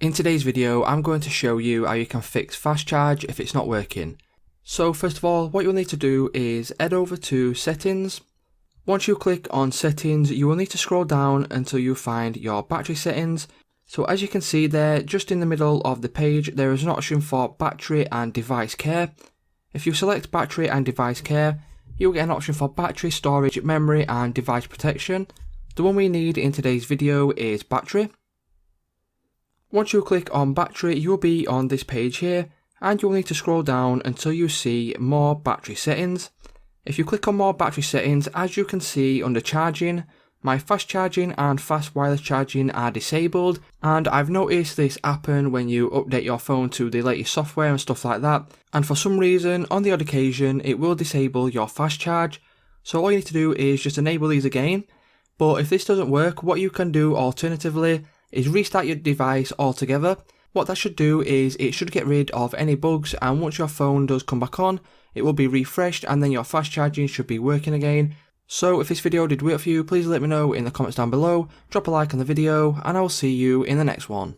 In today's video, I'm going to show you how you can fix fast charge if it's not working. So first of all, what you'll need to do is head over to settings. Once you click on settings, you will need to scroll down until you find your battery settings. So as you can see there, just in the middle of the page, there is an option for battery and device care. If you select battery and device care, you'll get an option for battery, storage, memory and device protection. The one we need in today's video is battery. Once you click on battery, you'll be on this page here, and you'll need to scroll down until you see more battery settings. If you click on more battery settings, as you can see under charging, my fast charging and fast wireless charging are disabled, and I've noticed this happen when you update your phone to the latest software and stuff like that, and for some reason, on the odd occasion, it will disable your fast charge. So all you need to do is just enable these again, but if this doesn't work, what you can do alternatively is restart your device altogether. What that should do is it should get rid of any bugs, and once your phone does come back on, it will be refreshed and then your fast charging should be working again. So if this video did work for you, please let me know in the comments down below, drop a like on the video, and I will see you in the next one.